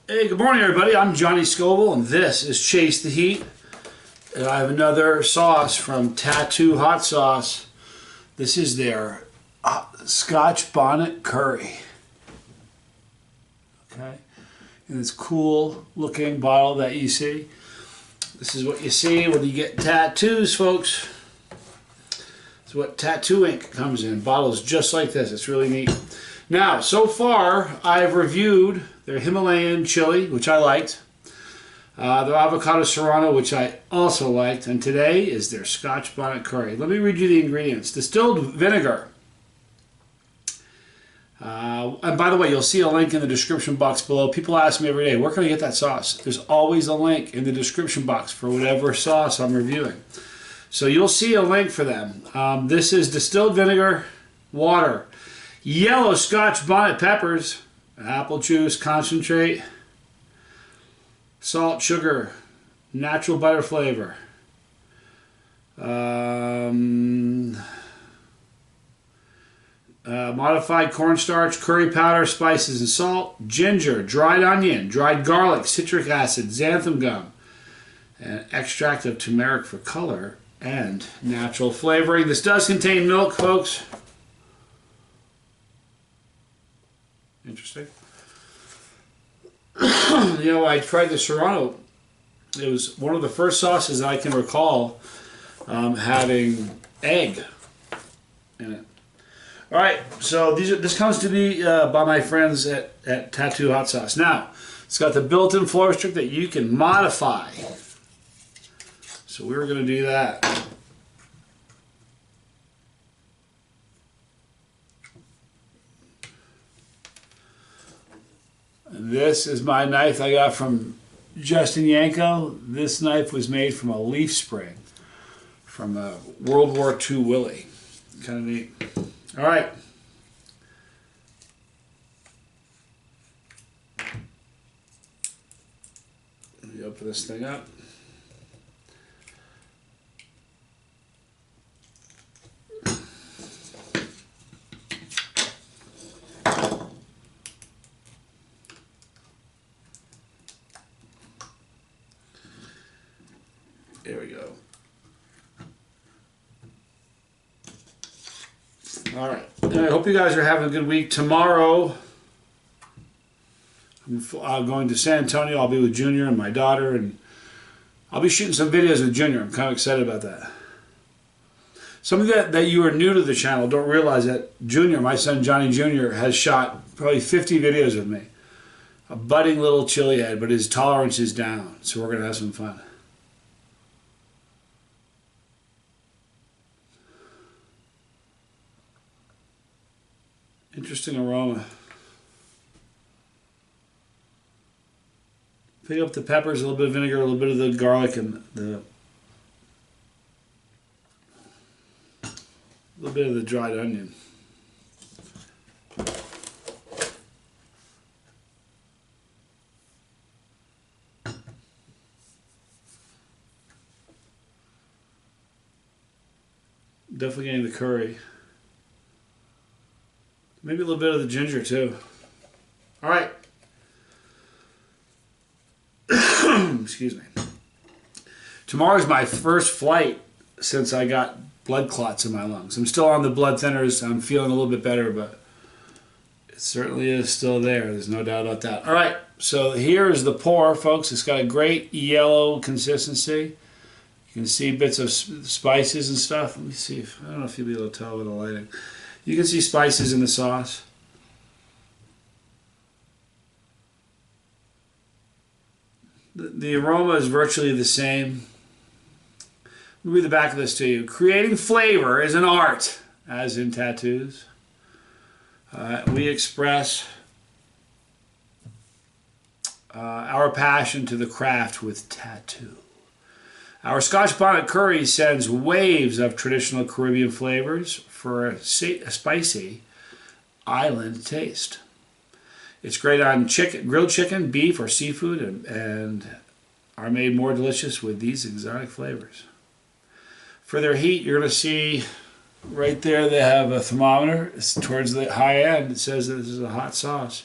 Hey, good morning everybody. I'm Johnny Scoville and this is Chase the Heat. And I have another sauce from Tattoo Hot Sauce. This is their Scotch Bonnet Curry. Okay, in this cool looking bottle that you see. This is what you see when you get tattoos, folks. It's what tattoo ink comes in. Bottles just like this. It's really neat. Now, so far, I've reviewed their Himalayan chili, which I liked. Their avocado serrano, which I also liked. And today is their Scotch Bonnet Curry. Let me read you the ingredients. Distilled vinegar. And by the way, you'll see a link in the description box below. People ask me every day, where can I get that sauce? There's always a link in the description box for whatever sauce I'm reviewing. So you'll see a link for them. This is distilled vinegar, water, yellow Scotch bonnet peppers, apple juice concentrate, salt, sugar, natural butter flavor, modified cornstarch, curry powder, spices and salt, ginger, dried onion, dried garlic, citric acid, xanthan gum, and extract of turmeric for color, and natural flavoring. This does contain milk, folks. Interesting. You know, I tried the Serrano. It was one of the first sauces I can recall having egg in it. All right, so this comes to me by my friends at Tattoo Hot Sauce. Now, it's got the built-in flow restrict that you can modify. So we're going to do that. This is my knife I got from Justin Yanko. This knife was made from a leaf spring from a World War II Willie. Kind of neat. All right. Let me open this thing up. There we go. All right. I hope you guys are having a good week. Tomorrow, I'm going to San Antonio. I'll be with Junior and my daughter, and I'll be shooting some videos with Junior. I'm kind of excited about that. Some of that you are new to the channel don't realize that Junior, my son Johnny Jr., has shot probably 50 videos with me. A budding little chili head, but his tolerance is down, so we're going to have some fun. Interesting aroma. Pick up the peppers, a little bit of vinegar, a little bit of the garlic, and a little bit of the dried onion. Definitely getting the curry. Maybe a little bit of the ginger too. All right. Excuse me. Tomorrow's my first flight since I got blood clots in my lungs. I'm still on the blood thinners. I'm feeling a little bit better, but it certainly is still there. There's no doubt about that. All right. So here is the pour, folks. It's got a great yellow consistency. You can see bits of spices and stuff. Let me see if I don't know if you'll be able to tell with the lighting. You can see spices in the sauce. The aroma is virtually the same. Let me read the back of this to you. Creating flavor is an art, as in tattoos. We express our passion to the craft with tattoo. Our Scotch Bonnet Curry sends waves of traditional Caribbean flavors for a spicy island taste. It's great on grilled chicken, beef, or seafood, and are made more delicious with these exotic flavors. For their heat, you're going to see right there they have a thermometer. It's towards the high end. It says that this is a hot sauce.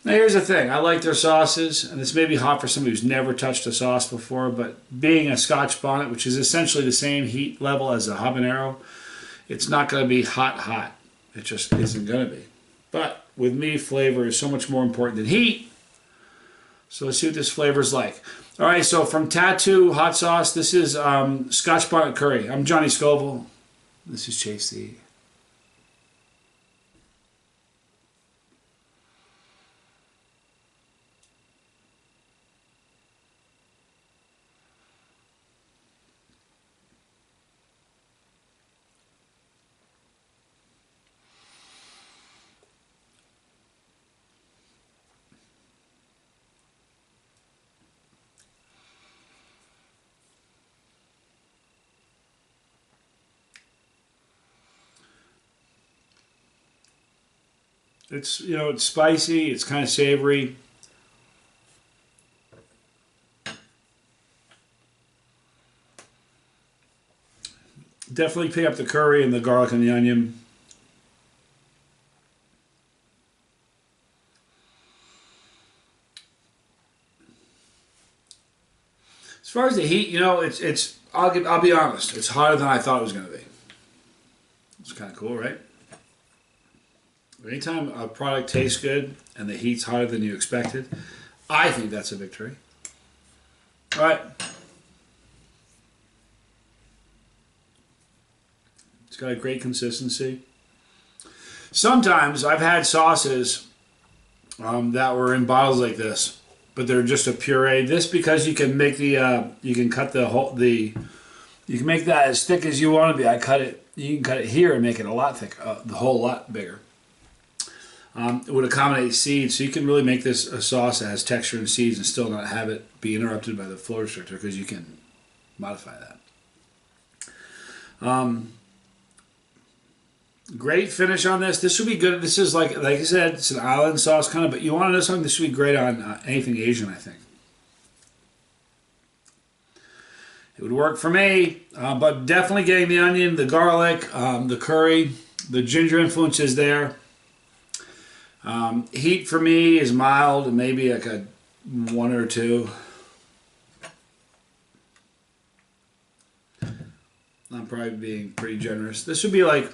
Now here's the thing, I like their sauces, and this may be hot for somebody who's never touched a sauce before, but being a Scotch bonnet, which is essentially the same heat level as a habanero, it's not going to be hot. It just isn't going to be. But with me, flavor is so much more important than heat. So let's see what this flavor is like. All right, so from Tattoo Hot Sauce, this is Scotch Bonnet Curry. I'm Johnny Scoville. This is Chasetheheat. It's, you know, it's spicy, it's kind of savory. Definitely pick up the curry and the garlic and the onion. As far as the heat, you know, I'll be honest, it's hotter than I thought it was going to be. It's kind of cool, right? Anytime a product tastes good and the heat's hotter than you expected, I think that's a victory. All right. It's got a great consistency. Sometimes I've had sauces that were in bottles like this, but they're just a puree. This because you can make you can cut you can make that as thick as you want to be. You can cut it here and make it a lot thicker, the whole lot bigger. It would accommodate seeds, so you can really make this a sauce that has texture and seeds and still not have it be interrupted by the flow restrictor because you can modify that. Great finish on this. This would be good. This is like I said, it's an island sauce kind of, but you want to know something? This would be great on anything Asian, I think. It would work for me, but definitely getting the onion, the garlic, the curry, the ginger influence is there. Heat for me is mild, maybe like a 1 or 2. I'm probably being pretty generous. This would be like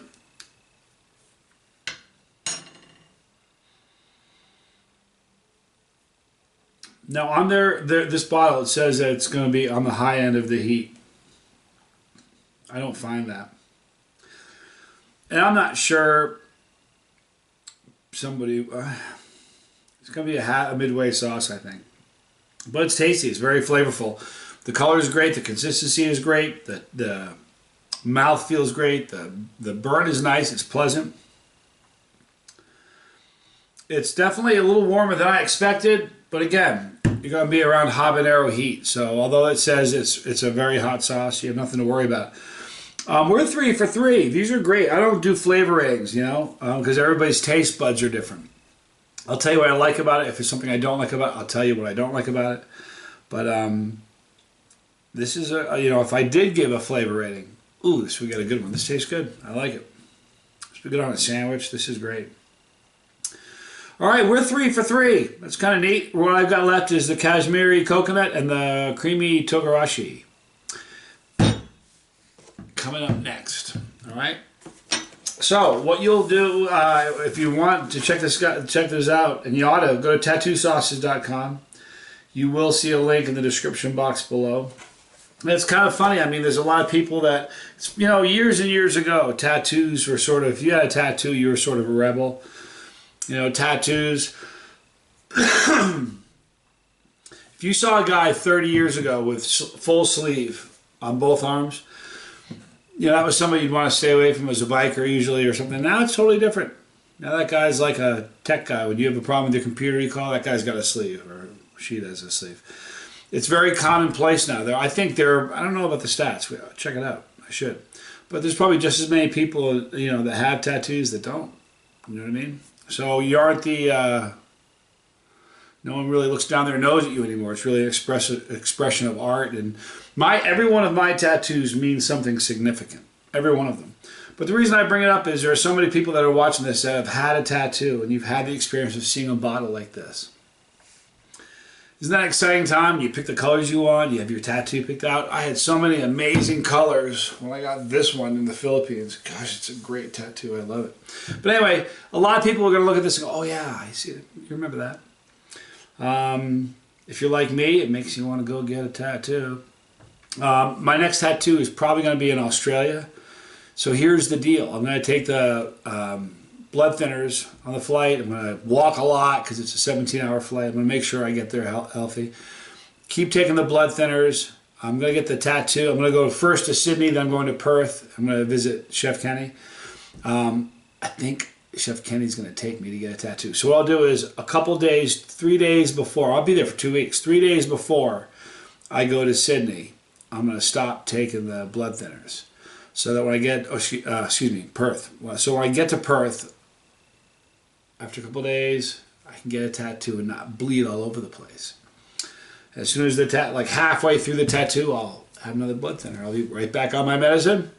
now on this bottle it says that it's going to be on the high end of the heat. I don't find that, and I'm not sure. It's going to be a midway sauce, I think. But it's tasty. It's very flavorful. The color is great. The consistency is great. The mouth feels great. The burn is nice. It's pleasant. It's definitely a little warmer than I expected. But again, you're going to be around habanero heat. So although it says it's a very hot sauce, you have nothing to worry about. We're 3 for 3. These are great. I don't do flavor ratings, you know, because everybody's taste buds are different. I'll tell you what I like about it. If it's something I don't like about it, I'll tell you what I don't like about it. But this is you know, if I did give a flavor rating, ooh, we got a good one. This tastes good. I like it. This would be good on a sandwich. This is great. All right, we're 3 for 3. That's kind of neat. What I've got left is the Kashmiri coconut and the creamy togarashi. Coming up next. All right. So what you'll do if you want to check this out, and you ought to go to tattoosauces.com. You will see a link in the description box below. And it's kind of funny. I mean, there's a lot of people that, you know, years and years ago, tattoos were sort of, if you had a tattoo, you were sort of a rebel. You know, tattoos. If you saw a guy 30 years ago with full sleeve on both arms, you know, that was somebody you'd want to stay away from as a biker usually or something. Now it's totally different. Now that guy's like a tech guy. When you have a problem with your computer, you call, that guy's got a sleeve, or she has a sleeve. It's very commonplace now. I think I don't know about the stats. Check it out. I should. But there's probably just as many people, you know, that have tattoos that don't. You know what I mean? So you aren't no one really looks down their nose at you anymore. It's really an expression of art. And every one of my tattoos means something significant. Every one of them. But the reason I bring it up is there are so many people that are watching this that have had a tattoo, and you've had the experience of seeing a bottle like this. Isn't that an exciting time? You pick the colors you want, you have your tattoo picked out. I had so many amazing colors when I got this one in the Philippines. Gosh, it's a great tattoo. I love it. But anyway, a lot of people are going to look at this and go, oh yeah, I see it. You remember that. If you're like me, it makes you want to go get a tattoo. My next tattoo is probably going to be in Australia. So here's the deal. I'm going to take the blood thinners on the flight. I'm going to walk a lot because it's a 17-hour flight. I'm going to make sure I get there healthy. Keep taking the blood thinners. I'm going to get the tattoo. I'm going to go first to Sydney, then I'm going to Perth. I'm going to visit Chef Kenny. I think Chef Kenny's going to take me to get a tattoo. So what I'll do is a couple days, 3 days before, I'll be there for 2 weeks, 3 days before I go to Sydney, I'm going to stop taking the blood thinners. So that when I get, Perth. So when I get to Perth, after a couple days, I can get a tattoo and not bleed all over the place. As soon as like halfway through the tattoo, I'll have another blood thinner. I'll be right back on my medicine.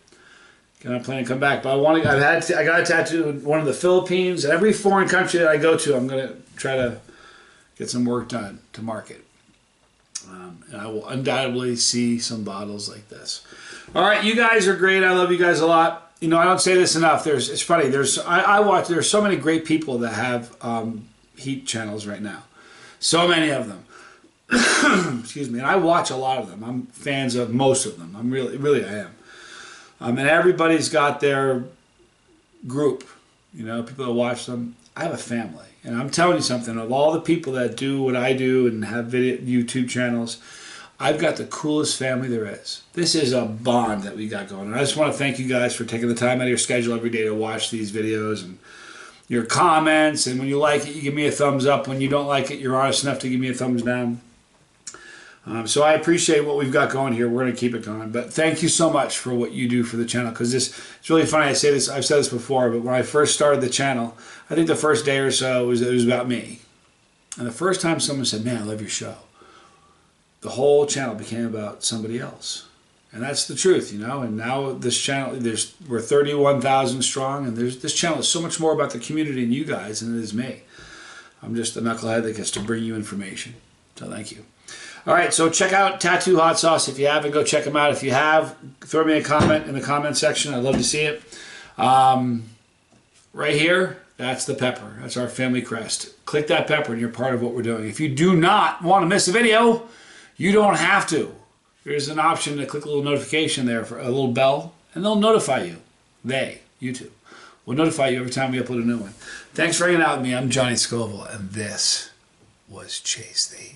And I plan to come back. But I got a tattoo in one of the Philippines. Every foreign country that I go to, I'm going to try to get some work done to market. And I will undoubtedly see some bottles like this. All right, you guys are great. I love you guys a lot. You know, I don't say this enough. It's funny. I watch. There's so many great people that have heat channels right now. So many of them. Excuse me. And I watch a lot of them. I'm fans of most of them. I'm really I am. And everybody's got their group. You know, people that watch them. I have a family. And I'm telling you something, of all the people that do what I do and have YouTube channels, I've got the coolest family there is. This is a bond that we got going. And I just want to thank you guys for taking the time out of your schedule every day to watch these videos and your comments. And when you like it, you give me a thumbs up. When you don't like it, you're honest enough to give me a thumbs down. So I appreciate what we've got going here. We're going to keep it going. But thank you so much for what you do for the channel. Because it's really funny. I've said this before, but when I first started the channel, I think the first day or so it was about me. And the first time someone said, man, I love your show, the whole channel became about somebody else. And that's the truth, you know. And now this channel, we're 31,000 strong, and this channel is so much more about the community and you guys than it is me. I'm just a knucklehead that gets to bring you information. So thank you. All right, so check out Tattoo Hot Sauce. If you haven't, go check them out. If you have, throw me a comment in the comment section. I'd love to see it. Right here, that's the pepper. That's our family crest. Click that pepper and you're part of what we're doing. If you do not want to miss a video, you don't have to. There's an option to click a little notification there, for a little bell, and they'll notify you. YouTube, will notify you every time we upload a new one. Thanks for hanging out with me. I'm Johnny Scoville, and this was Chase the Heat.